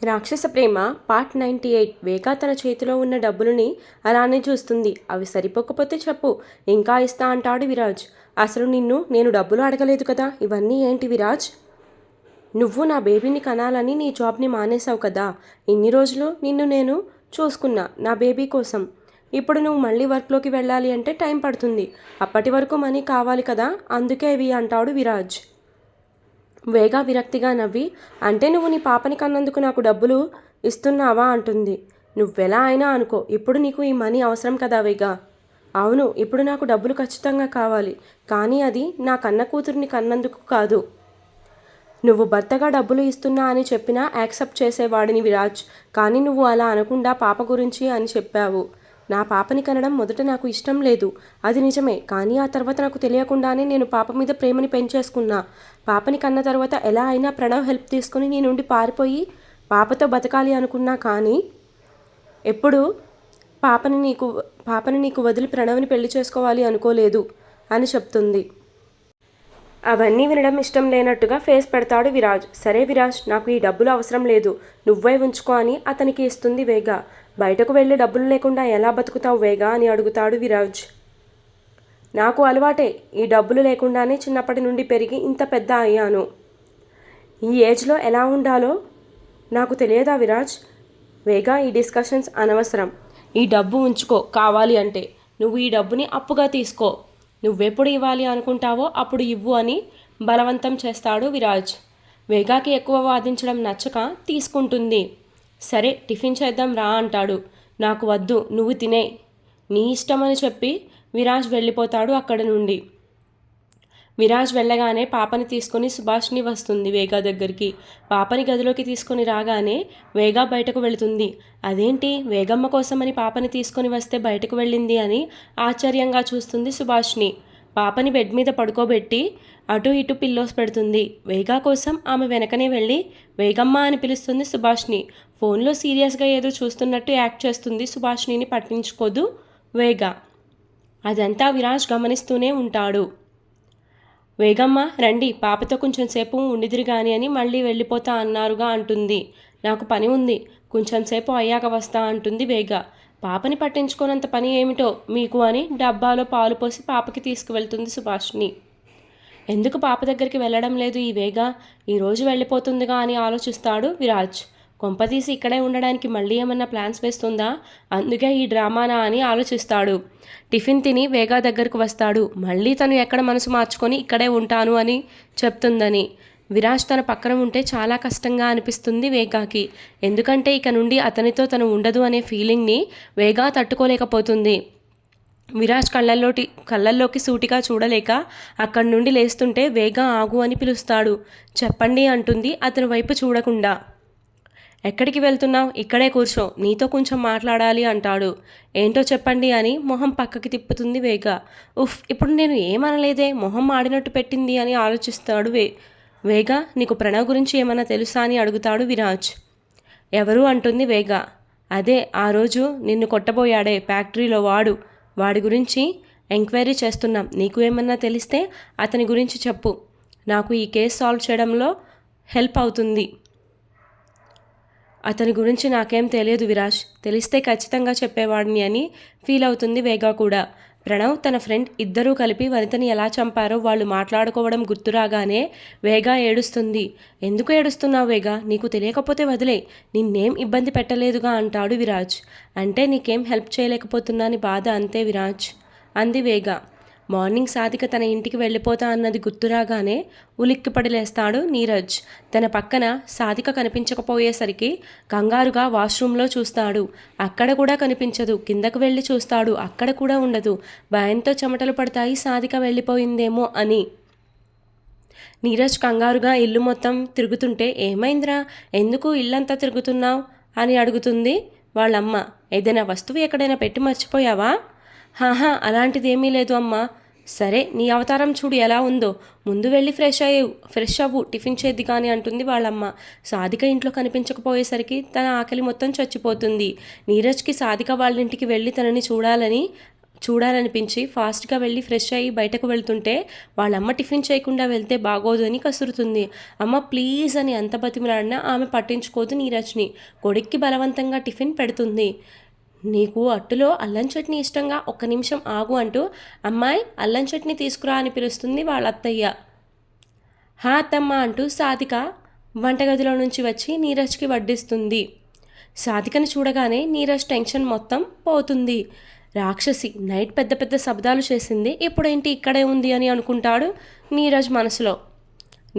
రాక్షస ప్రేమ పార్ట్ 98. వేగా తన చేతిలో ఉన్న డబ్బులని అలానే చూస్తుంది. అవి సరిపోకపోతే చెప్పు, ఇంకా ఇస్తా అంటాడు విరాజ్. అసలు నేను డబ్బులు అడగలేదు కదా, ఇవన్నీ ఏంటి విరాజ్? నువ్వు నా బేబీని కనాలని నీ జాబ్ని మానేశావు కదా. ఇన్ని రోజులు నేను చూసుకున్నా నా బేబీ కోసం. ఇప్పుడు నువ్వు మళ్ళీ వర్క్లోకి వెళ్ళాలి అంటే టైం పడుతుంది. అప్పటి వరకు మనీ కావాలి కదా, అందుకే ఇవి అంటాడు విరాజ్. వేగా విరక్తిగా నవ్వి, అంటే నువ్వు నీ పాపని కన్నందుకు నాకు డబ్బులు ఇస్తున్నావా అంటుంది. నువ్వెలా అయినా అనుకో, ఇప్పుడు నీకు ఈ మనీ అవసరం కదా వేగా. అవును, ఇప్పుడు నాకు డబ్బులు ఖచ్చితంగా కావాలి, కానీ అది నా కన్న కూతురిని కన్నందుకు కాదు. నువ్వు భర్తగా డబ్బులు ఇస్తున్నా అని చెప్పినా యాక్సెప్ట్ చేసేవాడిని విరాజ్, కానీ నువ్వు అలా అనకుండా పాప గురించి అని చెప్పావు. నా పాపని కనడం మొదట నాకు ఇష్టం లేదు, అది నిజమే. కానీ ఆ తర్వాత నాకు తెలియకుండానే నేను పాప మీద ప్రేమని పెంచేసుకున్నా. పాపని కన్న తర్వాత ఎలా అయినా ప్రణవ్ హెల్ప్ తీసుకుని నీ నుండి పారిపోయి పాపతో బతకాలి అనుకున్నా, కానీ ఎప్పుడు పాపని నీకు వదిలి ప్రణవ్ని పెళ్లి చేసుకోవాలి అనుకోలేదు అని చెప్తుంది. అవన్నీ వినడం ఇష్టం లేనట్టుగా ఫేస్ పెడతాడు విరాజ్. సరే విరాజ్, నాకు ఈ డబ్బులు అవసరం లేదు, నువ్వే ఉంచుకో అని అతనికి ఇస్తుంది వేగా. బయటకు వెళ్ళి డబ్బులు లేకుండా ఎలా బతుకుతావు వేగా అని అడుగుతాడు విరాజ్. నాకు అలవాటే, ఈ డబ్బులు లేకుండానే చిన్నప్పటి నుండి పెరిగి ఇంత పెద్ద అయ్యాను. ఈ ఏజ్లో ఎలా ఉండాలో నాకు తెలియదా విరాజ్? వేగా, ఈ డిస్కషన్స్ అనవసరం. ఈ డబ్బు ఉంచుకో, కావాలి అంటే నువ్వు ఈ డబ్బుని అప్పుగా తీసుకో. నువ్వెప్పుడు ఇవ్వాలి అనుకుంటావో అప్పుడు ఇవ్వు అని బలవంతం చేస్తాడు విరాజ్. వేగాకి ఎక్కువ వాదించడం నచ్చక తీసుకుంటుంది. సరే టిఫిన్ చేద్దాం రా అంటాడు. నాకు వద్దు, నువ్వు తినే, నీ ఇష్టమని చెప్పి విరాజ్ వెళ్ళిపోతాడు అక్కడి నుండి. విరాజ్ వెళ్ళగానే పాపని తీసుకుని సుభాష్ని వస్తుంది వేగా దగ్గరికి. పాపని గదిలోకి తీసుకొని రాగానే వేగా బయటకు వెళుతుంది. అదేంటి, వేగమ్మ కోసమని పాపని తీసుకొని వస్తే బయటకు వెళ్ళింది అని ఆశ్చర్యంగా చూస్తుంది సుభాష్ని. పాపని బెడ్ మీద పడుకోబెట్టి అటు ఇటు పిల్లోస్ పెడుతుంది. వేగా కోసం ఆమె వెనకనే వెళ్ళి వేగమ్మ అని పిలుస్తుంది సుభాష్ని. ఫోన్లో సీరియస్గా ఏదో చూస్తున్నట్టు యాక్ట్ చేస్తుంది. సుభాష్నిని పట్టించుకోదు వేగా. అదంతా విరాజ్ గమనిస్తూనే ఉంటాడు. వేగమ్మ, రండి, పాపతో కొంచెం సేపు ఉండిదిరి గాని అని మళ్ళీ వెళ్ళిపోతా అన్నారుగా అంటుంది. నాకు పని ఉంది, కొంచెం సేపు అయ్యాక వస్తా అంటుంది వేగ. పాపని పట్టించుకోనంత పని ఏమిటో మీకు అని డబ్బాలో పాలు పోసి పాపకి తీసుకువెళ్తుంది సుభాష్ని. ఎందుకు పాప దగ్గరికి వెళ్ళడం లేదు ఈ వేగ, ఈరోజు వెళ్ళిపోతుందిగా అని ఆలోచిస్తాడు విరాజ్. కొంపతీసి ఇక్కడే ఉండడానికి మళ్ళీ ఏమన్నా ప్లాన్స్ వేస్తుందా, అందుకే ఈ డ్రామానా అని ఆలోచిస్తాడు. టిఫిన్ తిని వేగా దగ్గరకు వస్తాడు. మళ్ళీ తను ఎక్కడ మనసు మార్చుకొని ఇక్కడే ఉంటాను అని చెప్తుందని. విరాజ్ తన పక్కన ఉంటే చాలా కష్టంగా అనిపిస్తుంది వేగాకి. ఎందుకంటే ఇక నుండి అతనితో తను ఉండదు అనే ఫీలింగ్ని వేగా తట్టుకోలేకపోతుంది. విరాజ్ కళ్ళల్లోకి సూటిగా చూడలేక అక్కడి నుండి లేస్తుంటే వేగా ఆగు అని పిలుస్తాడు. చెప్పండి అంటుంది అతని వైపు చూడకుండా. ఎక్కడికి వెళ్తున్నావు, ఇక్కడే కూర్చో, నీతో కొంచెం మాట్లాడాలి అంటాడు. ఏంటో చెప్పండి అని మొహం పక్కకి తిప్పుతుంది వేగ. ఉఫ్, ఇప్పుడు నేను ఏమనలేదే, మొహం ఆడినట్టు పెట్టింది అని ఆలోచిస్తాడు వేగ. నీకు ప్రణవ్ గురించి ఏమన్నా తెలుసా అని అడుగుతాడు విరాజ్. ఎవరు అంటుంది వేగ. అదే ఆ రోజు నిన్ను కొట్టబోయాడే ఫ్యాక్టరీలో వాడి గురించి ఎంక్వైరీ చేస్తున్నాం. నీకు ఏమన్నా తెలిస్తే అతని గురించి చెప్పు, నాకు ఈ కేసు సాల్వ్ చేయడంలో హెల్ప్ అవుతుంది. అతని గురించి నాకేం తెలియదు విరాజ్, తెలిస్తే ఖచ్చితంగా చెప్పేవాడిని అని ఫీల్ అవుతుంది వేగా కూడా. ప్రణవ్ తన ఫ్రెండ్ ఇద్దరూ కలిపి వనితని ఎలా చంపారో వాళ్ళు మాట్లాడుకోవడం గుర్తురాగానే వేగా ఏడుస్తుంది. ఎందుకు ఏడుస్తున్నావు వేగా, నీకు తెలియకపోతే వదిలే, నిన్నేం ఇబ్బంది పెట్టలేదుగా అంటాడు విరాజ్. అంటే నీకేం హెల్ప్ చేయలేకపోతున్నాని బాధ అంతే విరాజ్ అంది వేగా. మార్నింగ్ సాధిక తన ఇంటికి వెళ్ళిపోతా అన్నది గుర్తురాగానే ఉలిక్కిపడి లేస్తాడు నీరజ్. తన పక్కన సాధిక కనిపించకపోయేసరికి కంగారుగా వాష్రూమ్లో చూస్తాడు. అక్కడ కూడా కనిపించదు. కిందకు వెళ్ళి చూస్తాడు, అక్కడ కూడా ఉండదు. భయంతో చెమటలు పడతాయి సాధిక వెళ్ళిపోయిందేమో అని. నీరజ్ కంగారుగా ఇల్లు మొత్తం తిరుగుతుంటే, ఏమైందిరా, ఎందుకు ఇల్లంతా తిరుగుతున్నావు అని అడుగుతుంది వాళ్ళమ్మ. ఏదైనా వస్తువు ఎక్కడైనా పెట్టి మర్చిపోయావా? హాహా, అలాంటిదేమీ లేదు అమ్మా. సరే, నీ అవతారం చూడు ఎలా ఉందో, ముందు వెళ్ళి ఫ్రెష్ అవ్వు, టిఫిన్ చేద్ది కానీ అంటుంది వాళ్ళమ్మ. సాధిక ఇంట్లో కనిపించకపోయేసరికి తన ఆకలి మొత్తం చచ్చిపోతుంది. నీరజ్కి సాధిక వాళ్ళ ఇంటికి వెళ్ళి తనని చూడాలనిపించి ఫాస్ట్గా వెళ్ళి ఫ్రెష్ అయ్యి బయటకు వెళ్తుంటే వాళ్ళమ్మ టిఫిన్ చేయకుండా వెళ్తే బాగోదు అని కసురుతుంది. అమ్మ ప్లీజ్ అని ఎంత బతిమలాడినా ఆమె పట్టించుకోదు నీరజ్ని. కొడుక్కి బలవంతంగా టిఫిన్ పెడుతుంది. నీకు అట్టులో అల్లం చట్నీ ఇష్టంగా, ఒక్క నిమిషం ఆగు అంటూ అమ్మాయి అల్లం చట్నీ తీసుకురా అని పిలుస్తుంది వాళ్ళ అత్తయ్య. హా అత్తమ్మ అంటూ సాధిక వంటగదిలో నుంచి వచ్చి నీరజ్కి వడ్డిస్తుంది. సాధికను చూడగానే నీరజ్ టెన్షన్ మొత్తం పోతుంది. రాక్షసి నైట్ పెద్ద పెద్ద శబ్దాలు చేసింది, ఇప్పుడేంటి ఇక్కడే ఉంది అని అనుకుంటాడు నీరజ్ మనసులో.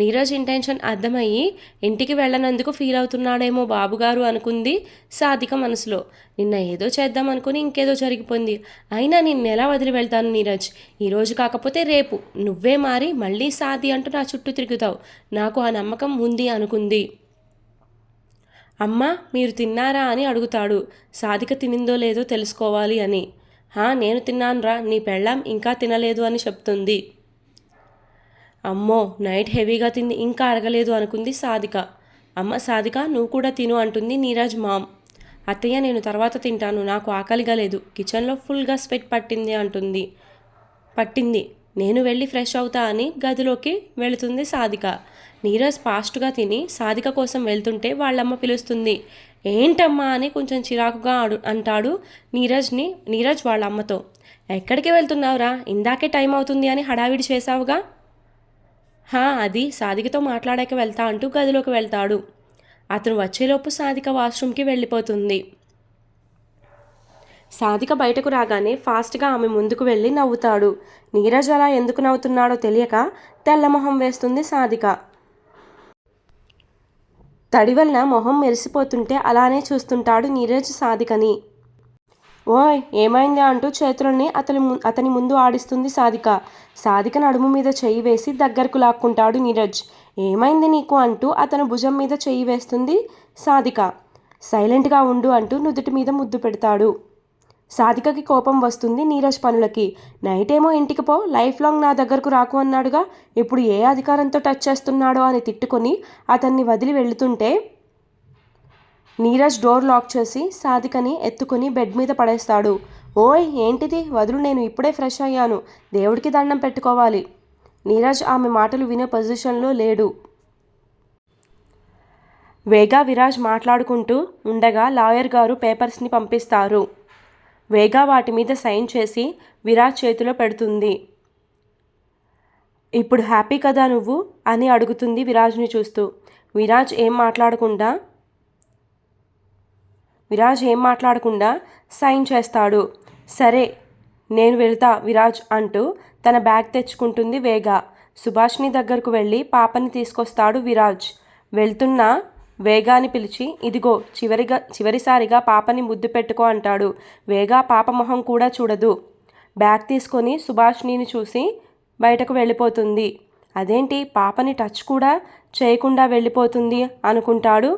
నీరజ్ ఇంటెన్షన్ అర్థమయ్యి ఇంటికి వెళ్ళనందుకు ఫీల్ అవుతున్నాడేమో బాబుగారు అనుకుంది సాధిక మనసులో. నిన్న ఏదో చేద్దాం అనుకుని ఇంకేదో జరిగిపోయింది. అయినా నిన్నెలా వదిలి వెళ్తాను నీరజ్? ఈరోజు కాకపోతే రేపు నువ్వే మారి మళ్ళీ సాధి అంటూ నా చుట్టూ తిరుగుతావు. నాకు ఆ నమ్మకం ఉంది అనుకుంది. అమ్మా మీరు తిన్నారా అని అడుగుతాడు. సాధిక తినిందో లేదో తెలుసుకోవాలి అని. నేను తిన్నానురా, నీ పెళ్ళాం ఇంకా తినలేదు అని చెప్తుంది. అమ్మో నైట్ హెవీగా తింది, ఇంకా అరగలేదు అనుకుంది సాధిక. అమ్మ సాధిక నువ్వు కూడా తిను అంటుంది నీరజ్ మామ్. అత్తయ్య నేను తర్వాత తింటాను, నాకు ఆకలిగా లేదు, కిచెన్లో ఫుల్గా స్వెట్ పట్టింది నేను వెళ్ళి ఫ్రెష్ అవుతా అని గదిలోకి వెళుతుంది సాధిక. నీరజ్ ఫాస్ట్గా తిని సాధిక కోసం వెళ్తుంటే వాళ్ళమ్మ పిలుస్తుంది. ఏంటమ్మా అని కొంచెం చిరాకుగా అంటాడు నీరజ్ వాళ్ళ అమ్మతో. ఎక్కడికి వెళ్తున్నావురా? ఇందాకే టైం అవుతుంది అని హడావిడి చేశావుగా. అది సాధికతో మాట్లాడాక వెళ్తా అంటూ గదిలోకి వెళ్తాడు. అతను వచ్చేలోపు సాధిక వాష్రూమ్కి వెళ్ళిపోతుంది. సాధిక బయటకు రాగానే ఫాస్ట్గా ఆమె ముందుకు వెళ్ళి నవ్వుతాడు. నీరజ్ అలా ఎందుకు నవ్వుతున్నాడో తెలియక తెల్లమొహం వేస్తుంది సాధిక. తడి వలన మొహం మెరిసిపోతుంటే అలానే చూస్తుంటాడు నీరజ్ సాధికని. ఓయ్ ఏమైంది అంటూ చేతులని అతని ముందు ఆడిస్తుంది సాధిక. సాధిక నడుము మీద చెయ్యి వేసి దగ్గరకు లాక్కుంటాడు నీరజ్. ఏమైంది నీకు అంటూ అతను భుజం మీద చెయ్యి వేస్తుంది సాధిక. సైలెంట్గా ఉండు అంటూ నుదుటి మీద ముద్దు పెడతాడు. సాధికకి కోపం వస్తుంది నీరజ్ పనులకి. నైట్ ఏమో ఇంటికి పో, లైఫ్ లాంగ్ నా దగ్గరకు రాకు అన్నాడుగా, ఇప్పుడు ఏ అధికారంతో టచ్ చేస్తున్నాడో అని తిట్టుకొని అతన్ని వదిలి వెళుతుంటే నీరజ్ డోర్ లాక్ చేసి సాధికని ఎత్తుకుని బెడ్ మీద పడేస్తాడు. ఓయ్ ఏంటిది వదులు, నేను ఇప్పుడే ఫ్రెష్ అయ్యాను, దేవుడికి దండం పెట్టుకోవాలి. నీరజ్ ఆమె మాటలు వినే పొజిషన్లో లేడు. వేగా విరాజ్ మాట్లాడుకుంటూ ఉండగా లాయర్ గారు పేపర్స్ని పంపిస్తారు. వేగా వాటి మీద సైన్ చేసి విరాజ్ చేతిలో పెడుతుంది. ఇప్పుడు హ్యాపీ కదా నువ్వు అని అడుగుతుంది విరాజ్ని చూస్తూ. విరాజ్ ఏం మాట్లాడకుండా సైన్ చేస్తాడు. సరే నేను వెళ్తా విరాజ్ అంటూ తన బ్యాగ్ తెచ్చుకుంటుంది వేగా. సుభాష్ని దగ్గరకు వెళ్ళి పాపని తీసుకొస్తాడు విరాజ్. వెళ్తున్న వేగాని పిలిచి ఇదిగో చివరిసారిగా పాపని ముద్దు పెట్టుకో అంటాడు. వేగా పాప మొహం కూడా చూడదు. బ్యాగ్ తీసుకొని సుభాష్ని చూసి బయటకు వెళ్ళిపోతుంది. అదేంటి పాపని టచ్ కూడా చేయకుండా వెళ్ళిపోతుంది అనుకుంటాడు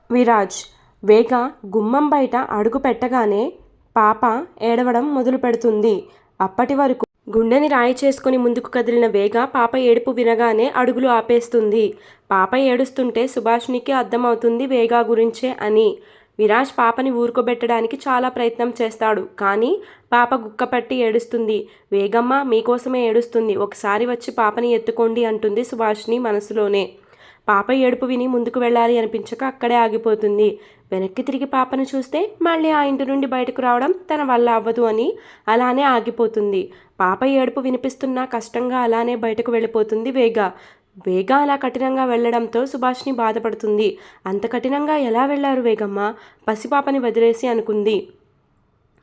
విరాజ్. వేగ గుమ్మం బయట అడుగు పెట్టగానే పాప ఏడవడం మొదలు పెడుతుంది. అప్పటి వరకు గుండెని రాయి చేసుకుని ముందుకు కదిలిన వేగ పాప ఏడుపు వినగానే అడుగులు ఆపేస్తుంది. పాప ఏడుస్తుంటే సుభాష్నికి అర్థమవుతుంది వేగా గురించే అని. విరాజ్ పాపని ఊరుకోబెట్టడానికి చాలా ప్రయత్నం చేస్తాడు. కానీ పాప గుక్కపట్టి ఏడుస్తుంది. వేగమ్మ మీకోసమే ఏడుస్తుంది, ఒకసారి వచ్చి పాపని ఎత్తుకోండి అంటుంది సుభాష్ని మనసులోనే. పాప ఏడుపు విని ముందుకు వెళ్ళాలి అనిపించక అక్కడే ఆగిపోతుంది. వెనక్కి తిరిగి పాపను చూస్తే మళ్ళీ ఆ ఇంటి నుండి బయటకు రావడం తన వల్ల అవ్వదు అని అలానే ఆగిపోతుంది. పాప ఏడుపు వినిపిస్తున్నా కష్టంగా అలానే బయటకు వెళ్ళిపోతుంది వేగ అలా కఠినంగా వెళ్లడంతో సుభాష్ని బాధపడుతుంది. అంత కఠినంగా ఎలా వెళ్లారు వేగమ్మ, పసిపాపని వదిలేసి అనుకుంది.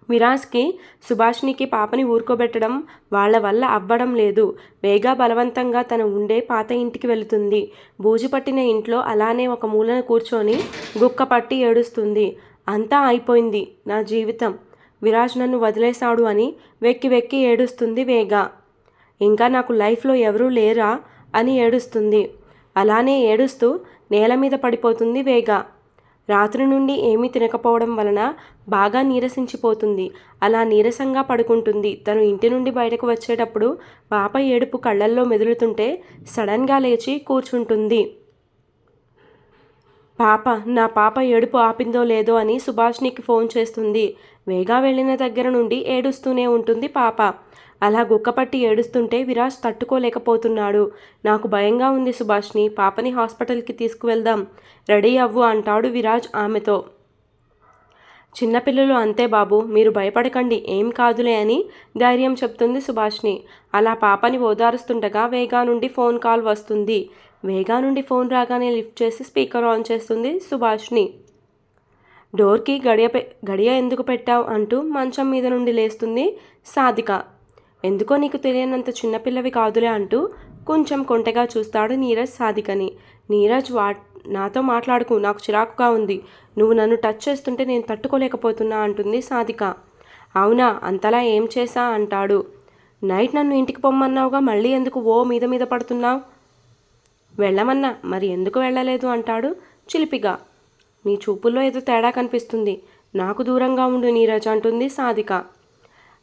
విరాజ్కి సుభాష్నికి పాపని ఊరుకోబెట్టడం వాళ్ల వల్ల అవ్వడం లేదు. వేగా బలవంతంగా తన ఉండే పాత ఇంటికి వెళుతుంది. బూజు పట్టిన ఇంట్లో అలానే ఒక మూలన కూర్చొని గుక్క పట్టి ఏడుస్తుంది. అంతా అయిపోయింది నా జీవితం, విరాజ్ నన్ను వదిలేశాడు అని వెక్కి వెక్కి ఏడుస్తుంది వేగ. ఇంకా నాకు లైఫ్లో ఎవరూ లేరా అని ఏడుస్తుంది. అలానే ఏడుస్తూ నేల మీద పడిపోతుంది వేగ. రాత్రి నుండి ఏమీ తినకపోవడం వలన బాగా నీరసించిపోతుంది. అలా నీరసంగా పడుకుంటుంది. తను ఇంటి నుండి బయటకు వచ్చేటప్పుడు పాప ఏడుపు కళ్ళల్లో మెదులుతుంటే సడన్గా లేచి కూర్చుంటుంది. నా పాప ఏడుపు ఆపిందో లేదో అని సుభాష్నికి ఫోన్ చేస్తుంది. వేగా వెళ్ళిన దగ్గర నుండి ఏడుస్తూనే ఉంటుంది పాప. అలా గుక్కపట్టి ఏడుస్తుంటే విరాజ్ తట్టుకోలేకపోతున్నాడు. నాకు భయంగా ఉంది సుభాష్ని, పాపని హాస్పిటల్కి తీసుకువెళ్దాం, రెడీ అవ్వు అంటాడు విరాజ్ ఆమెతో. చిన్నపిల్లలు అంతే బాబు, మీరు భయపడకండి, ఏం కాదులే అని ధైర్యం చెప్తుంది సుభాష్ని. అలా పాపని ఓదారుస్తుండగా వేగా నుండి ఫోన్ కాల్ వస్తుంది. వేగా నుండి ఫోన్ రాగానే లిఫ్ట్ చేసి స్పీకర్ ఆన్ చేస్తుంది సుభాష్ని. డోర్కి గడియ ఎందుకు పెట్టావు అంటూ మంచం మీద నుండి లేస్తుంది సాధిక. ఎందుకో నీకు తెలియనంత చిన్నపిల్లవి కాదులే అంటూ కొంచెం కొంటెగా చూస్తాడు నీరజ్ సాధికని. నీరజ్ నాతో మాట్లాడుకు, నాకు చిరాకుగా ఉంది, నువ్వు నన్ను టచ్ చేస్తుంటే నేను తట్టుకోలేకపోతున్నా అంటుంది సాధిక. అవునా, అంతలా ఏం చేశా అంటాడు. నైట్ నన్ను ఇంటికి పొమ్మన్నావుగా, మళ్ళీ ఎందుకు ఓ మీద మీద పడుతున్నావు? వెళ్ళమన్నా, మరి ఎందుకు వెళ్ళలేదు అంటాడు చిలిపిగా. నీ చూపుల్లో ఏదో తేడా కనిపిస్తుంది, నాకు దూరంగా ఉండు నీరజ్ అంటుంది సాధిక.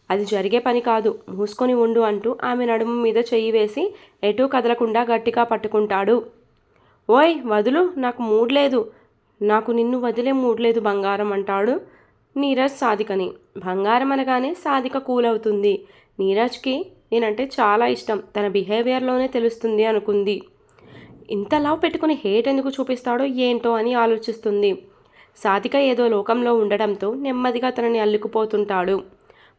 అది జరిగే పని కాదు, మూసుకొని ఉండు అంటూ ఆమె నడుము మీద చెయ్యి వేసి ఎటూ కదలకుండా గట్టిగా పట్టుకుంటాడు. ఓయ్ వదులు, నాకు మూడ్ లేదు, నాకు నిన్ను వదిలే మూడ్ లేదు బంగారం అంటాడు నీరజ్ సాధికని. బంగారం అనగానే సాధిక కూల్ అవుతుంది. నీరజ్కి నేనంటే చాలా ఇష్టం, తన బిహేవియర్లోనే తెలుస్తుంది అనుకుంది. ఇంత లవ్ పెట్టుకుని హేట్ ఎందుకు చూపిస్తాడో ఏంటో అని ఆలోచిస్తుంది. సాధిక ఏదో లోకంలో ఉండడంతో నెమ్మదిగా తనని అల్లుకుపోతుంటాడు.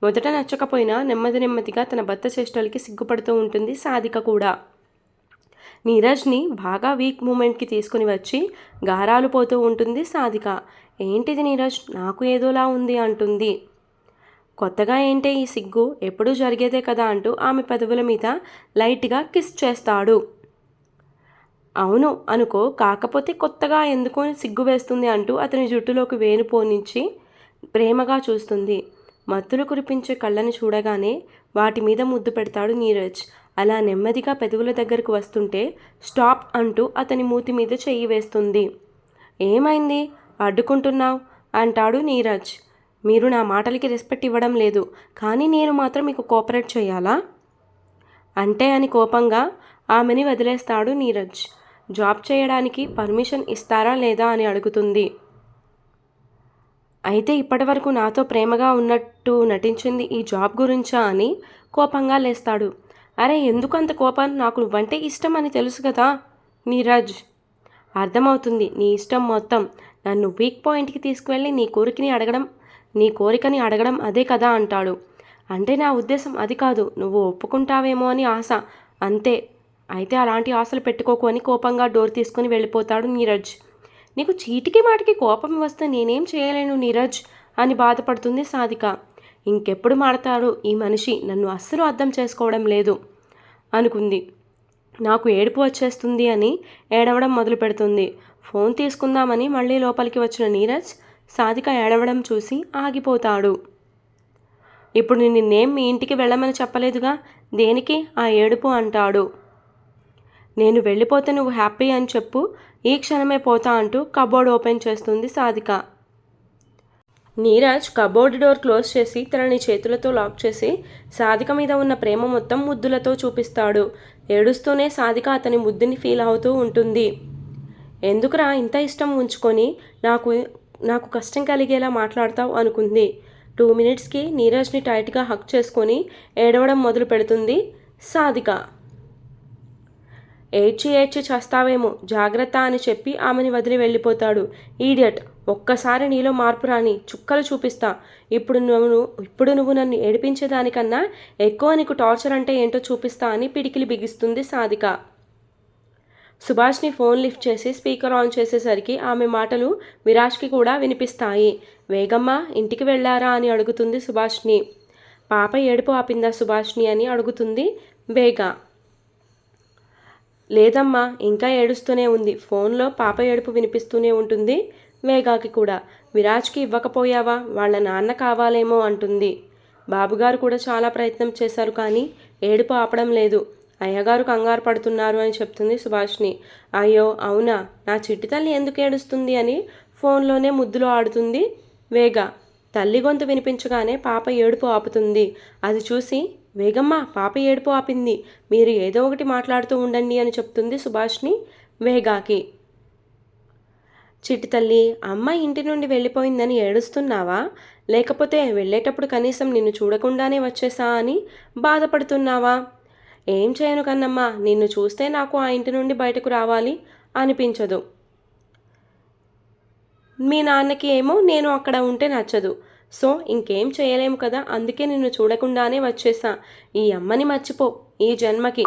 మొదట నచ్చకపోయినా నెమ్మదిగా తన భర్త చేష్టలకి సిగ్గుపడుతూ ఉంటుంది సాధిక కూడా. నీరజ్ని బాగా వీక్ మూమెంట్కి తీసుకుని వచ్చి గారాలు పోతూ ఉంటుంది సాధిక. ఏంటిది నీరజ్, నాకు ఏదోలా ఉంది అంటుంది. కొత్తగా ఏంటే ఈ సిగ్గు, ఎప్పుడూ జరిగేదే కదా అంటూ ఆమె పెదవుల మీద లైట్గా కిస్ చేస్తాడు. అవును అనుకో, కాకపోతే కొత్తగా ఎందుకో సిగ్గు వేస్తుంది అంటూ అతని జుట్టులోకి వేలు పోనించి ప్రేమగా చూస్తుంది. మత్తులు కురిపించే కళ్ళని చూడగానే వాటి మీద ముద్దు పెడతాడు నీరజ్. అలా నెమ్మదిగా పెదవుల దగ్గరకు వస్తుంటే స్టాప్ అంటూ అతని మూతి మీద చెయ్యి వేస్తుంది. ఏమైంది, అడ్డుకుంటున్నావు అంటాడు నీరజ్. మీరు నా మాటలకి రెస్పెక్ట్ ఇవ్వడం లేదు, కానీ నేను మాత్రం మీకు కోఆపరేట్ చేయాలా అంటే అని కోపంగా ఆమెని వదిలేస్తాడు నీరజ్. జాబ్ చేయడానికి పర్మిషన్ ఇస్తారా లేదా అని అడుగుతుంది. అయితే ఇప్పటివరకు నాతో ప్రేమగా ఉన్నట్టు నటించింది ఈ జాబ్ గురించా అని కోపంగా లేస్తాడు. అరే ఎందుకు అంత కోపం, నాకు నువ్వంటే ఇష్టం అని తెలుసు కదా నీరజ్. అర్థమవుతుంది నీ ఇష్టం మొత్తం, నన్ను వీక్ పాయింట్కి తీసుకువెళ్ళి నీ కోరికని అడగడం అదే కదా అంటాడు. అంటే నా ఉద్దేశం అది కాదు, నువ్వు ఒప్పుకుంటావేమో అని ఆశ అంతే. అయితే అలాంటి ఆశలు పెట్టుకోకు అని కోపంగా డోర్ తీసుకుని వెళ్ళిపోతాడు నీరజ్. నీకు చీటికి మాటికి కోపం వస్తే నేనేం చేయలేను నీరజ్ అని బాధపడుతుంది సాధిక. ఇంకెప్పుడు మాడతాడు ఈ మనిషి, నన్ను అస్సలు అర్థం చేసుకోవడం లేదు అనుకుంది. నాకు ఏడుపు వచ్చేస్తుంది అని ఏడవడం మొదలు పెడుతుంది. ఫోన్ తీసుకుందామని మళ్ళీ లోపలికి వచ్చిన నీరజ్ సాధిక ఏడవడం చూసి ఆగిపోతాడు. ఇప్పుడు నిన్నేం మీ ఇంటికి వెళ్ళమని చెప్పలేదుగా, దేనికి ఆ ఏడుపు అంటాడు. నేను వెళ్ళిపోతే నువ్వు హ్యాపీ అని చెప్పు, ఈ క్షణమే పోతా అంటూ కబోర్డ్ ఓపెన్ చేస్తుంది Sadhika. Neeraj cupboard door close చేసి తనని చేతులతో లాక్ చేసి సాధిక మీద ఉన్న ప్రేమ మొత్తం ముద్దులతో చూపిస్తాడు. ఏడుస్తూనే సాధిక అతని ముద్దుని ఫీల్ అవుతూ ఉంటుంది. ఎందుకురా ఇంత ఇష్టం ఉంచుకొని నాకు కష్టం కలిగేలా మాట్లాడతావు అనుకుంది. 2 మినిట్స్కి నీరజ్ని టైట్గా హక్ చేసుకొని ఏడవడం మొదలు పెడుతుంది సాధిక. ఏడ్చి చేస్తావేమో, జాగ్రత్త అని చెప్పి ఆమెని వదిలి వెళ్ళిపోతాడు. ఈడియట్, ఒక్కసారి నీలో మార్పు రాని చుక్కలు చూపిస్తా. ఇప్పుడు నువ్వు నన్ను ఏడిపించేదానికన్నా ఎక్కువ నీకు టార్చర్ అంటే ఏంటో చూపిస్తా అని పిడికిలి బిగిస్తుంది సాధిక. సుభాష్ని ఫోన్ లిఫ్ట్ చేసి స్పీకర్ ఆన్ చేసేసరికి ఆమె మాటలు విరాజ్కి కూడా వినిపిస్తాయి. వేగమ్మ ఇంటికి వెళ్ళారా అని అడుగుతుంది సుభాష్ని. పాప ఏడుపు ఆపిందా సుభాష్ని అని అడుగుతుంది వేగ. లేదమ్మా, ఇంకా ఏడుస్తూనే ఉంది, ఫోన్లో పాప ఏడుపు వినిపిస్తూనే ఉంటుంది వేగాకి కూడా. విరాజ్కి ఇవ్వకపోయావా, వాళ్ళ నాన్న కావాలేమో అంటుంది. బాబుగారు కూడా చాలా ప్రయత్నం చేశారు కానీ ఏడుపు ఆపడం లేదు, అయ్యగారు కంగారు పడుతున్నారు అని చెప్తుంది సుభాష్ని. అయ్యో అవునా, నా చిట్టి తల్లి ఎందుకు ఏడుస్తుంది అని ఫోన్లోనే ముద్దులో ఆడుతుంది వేగ. తల్లి గొంతు వినిపించగానే పాప ఏడుపు ఆపుతుంది. అది చూసి వేగమ్మ పాప ఏడుపు ఆపింది, మీరు ఏదో ఒకటి మాట్లాడుతూ ఉండండి అని చెప్తుంది సుభాష్ని వేగాకి. చిట్టి తల్లి, అమ్మ ఇంటి నుండి వెళ్ళిపోయిందని ఏడుస్తున్నావా? లేకపోతే వెళ్ళేటప్పుడు కనీసం నిన్ను చూడకుండానే వచ్చేసా అని బాధపడుతున్నావా? ఏం చేయను కన్నమ్మా, నిన్ను చూస్తే నాకు ఆ ఇంటి నుండి బయటకు రావాలి అనిపించదు. మీ నాన్నకి ఏమో నేను అక్కడ ఉంటే నచ్చదు. సో ఇంకేం చేయలేము కదా, అందుకే నిన్ను చూడకుండానే వచ్చేసా. ఈ అమ్మని మర్చిపో ఈ జన్మకి.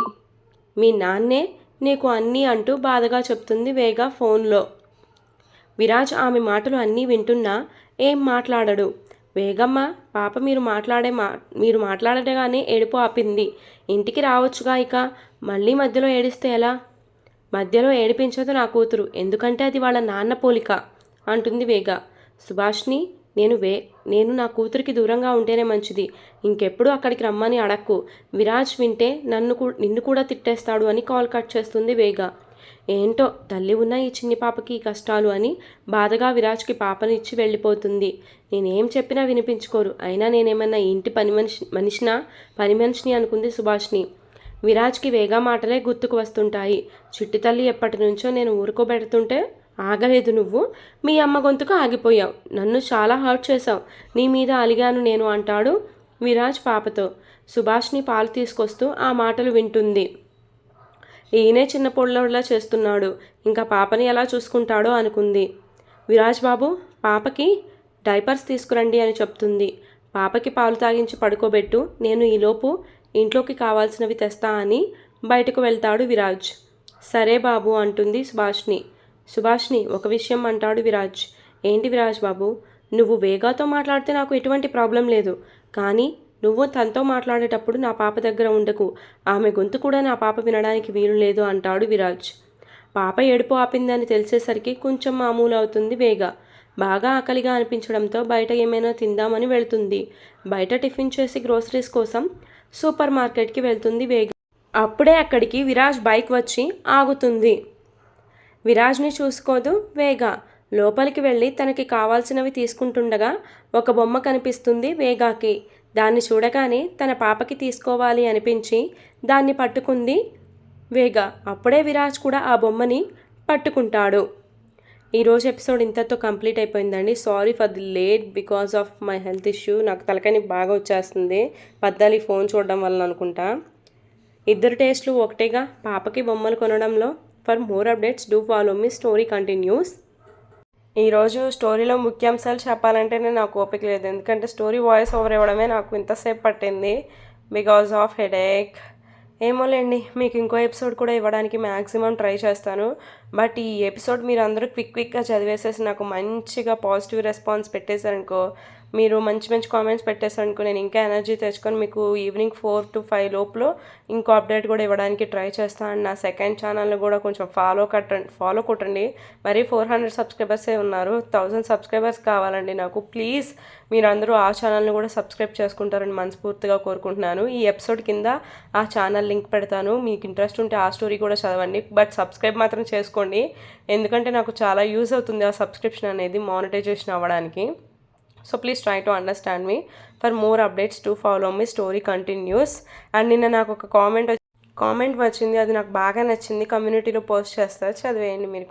మీ నాన్నే నీకు అన్నీ అంటూ బాధగా చెప్తుంది వేగ ఫోన్లో. విరాజ్ ఆమె మాటలు అన్నీ వింటున్నా ఏం మాట్లాడడు. వేగమ్మ, పాప మీరు మాట్లాడగానే ఏడుపు ఆపింది. ఇంటికి రావచ్చుగా, ఇక మళ్ళీ మధ్యలో ఏడిస్తే ఎలా? మధ్యలో ఏడిపించదు నా కూతురు, ఎందుకంటే అది వాళ్ళ నాన్న పోలిక అంటుంది వేగ. సుభాష్ని, నేను నా కూతురికి దూరంగా ఉంటేనే మంచిది. ఇంకెప్పుడు అక్కడికి రమ్మని అడక్కు. విరాజ్ వింటే నిన్ను కూడా తిట్టేస్తాడు అని కాల్ కట్ చేస్తుంది వేగ. ఏంటో తల్లి ఉన్న ఈ చిన్ని పాపకి ఈ కష్టాలు అని బాధగా విరాజ్కి పాపనిచ్చి వెళ్ళిపోతుంది. నేనేం చెప్పినా వినిపించుకోరు. అయినా నేనేమన్నా ఇంటి పని మనిషిని అనుకుంది సుభాష్ని. విరాజ్కి వేగ మాటలే గుర్తుకు వస్తుంటాయి. చిట్టి తల్లి ఎప్పటి నుంచో నేను ఊరుకోబెడుతుంటే ఆగలేదు నువ్వు. మీ అమ్మ గొంతుకు ఆగిపోయావు. నన్ను చాలా హర్ట్ చేశావు. నీ మీద అలిగాను నేను అంటాడు విరాజ్ పాపతో. సుభాష్ని పాలు తీసుకొస్తూ ఆ మాటలు వింటుంది. ఈయనే చిన్న పొళ్ళలా చేస్తున్నాడు, ఇంకా పాపని ఎలా చూసుకుంటాడో అనుకుంది. విరాజ్ బాబు, పాపకి డైపర్స్ తీసుకురండి అని చెప్తుంది. పాపకి పాలు తాగించి పడుకోబెట్టు, నేను ఈలోపు ఇంట్లోకి కావాల్సినవి తెస్తా అని బయటకు వెళ్తాడు విరాజ్. సరే బాబు అంటుంది సుభాష్ని ఒక విషయం అంటాడు విరాజ్. ఏంటి విరాజ్ బాబు? నువ్వు వేగాతో మాట్లాడితే నాకు ఎటువంటి ప్రాబ్లం లేదు, కానీ నువ్వు తనతో మాట్లాడేటప్పుడు నా పాప దగ్గర ఉండకు. ఆమె గొంతు కూడా నా పాప వినడానికి వీలు లేదు అంటాడు విరాజ్. పాప ఏడుపు ఆపిందని తెలిసేసరికి కొంచెం మామూలు అవుతుంది వేగ. బాగా ఆకలిగా అనిపించడంతో బయట ఏమైనా తిందామని వెళ్తుంది. బయట టిఫిన్ చేసి గ్రోసరీస్ కోసం సూపర్ మార్కెట్కి వెళ్తుంది వేగ. అప్పుడే అక్కడికి విరాజ్ బైక్ వచ్చి ఆగుతుంది. విరాజ్ని చూసుకోదు వేగ. లోపలికి వెళ్ళి తనకి కావాల్సినవి తీసుకుంటుండగా ఒక బొమ్మ కనిపిస్తుంది వేగాకి. దాన్ని చూడగానే తన పాపకి తీసుకోవాలి అనిపించి దాన్ని పట్టుకుంది వేగ. అప్పుడే విరాజ్ కూడా ఆ బొమ్మని పట్టుకుంటాడు. ఈరోజు ఎపిసోడ్ ఇంతతో కంప్లీట్ అయిపోయిందండి. Sorry for the late because of my health issue. నాకు తలకాయ బాగా వచ్చేస్తుంది పద్దాలి ఫోన్ చూడడం వల్ల అనుకుంటా. ఇద్దరు టేస్ట్లు ఒకటేగా పాపకి బొమ్మలు కొనడంలో. For more updates do follow me. Story continues. ఈరోజు స్టోరీలో ముఖ్యాంశాలు చెప్పాలంటేనే నాకు ఓపిక లేదు, ఎందుకంటే స్టోరీ వాయిస్ ఓవర్ ఇవ్వడమే నాకు ఇంతసేపు పట్టింది బికాజ్ ఆఫ్ హెడేక్. ఏమోలేండి, మీకు ఇంకో ఎపిసోడ్ కూడా ఇవ్వడానికి మ్యాక్సిమం ట్రై చేస్తాను. బట్ ఈ ఎపిసోడ్ మీరు అందరూ క్విక్గా చదివేసేసి నాకు మంచిగా పాజిటివ్ రెస్పాన్స్ పెట్టేశారనుకో, మీరు మంచి మంచి కామెంట్స్ పెట్టేశారనుకో, నేను ఇంకా ఎనర్జీ తెచ్చుకొని మీకు ఈవినింగ్ 4 to 5 లోపల ఇంకో అప్డేట్ కూడా ఇవ్వడానికి ట్రై చేస్తాను. నా సెకండ్ ఛానల్ని కూడా కొంచెం ఫాలో కొట్టండి. మరి 400 సబ్స్క్రైబర్సే ఉన్నారు, 1000 సబ్స్క్రైబర్స్ కావాలండి నాకు. ప్లీజ్ మీరందరూ ఆ ఛానల్ని కూడా సబ్స్క్రైబ్ చేసుకుంటారని మనస్ఫూర్తిగా కోరుకుంటున్నాను. ఈ ఎపిసోడ్ కింద ఆ ఛానల్ లింక్ పెడతాను, మీకు ఇంట్రెస్ట్ ఉంటే ఆ స్టోరీ కూడా చదవండి. బట్ సబ్స్క్రైబ్ మాత్రం చేసుకోండి, ఎందుకంటే నాకు చాలా యూజ్ అవుతుంది ఆ సబ్స్క్రిప్షన్ అనేది మానిటైజేషన్ అవ్వడానికి. So please try to understand me. For more updates to follow me. Story continuous. And నిన్న నాకు ఒక కామెంట్ వచ్చింది, అది నాకు బాగా నచ్చింది. కమ్యూనిటీలో పోస్ట్ చేస్తారు, చదివేయండి మీరు.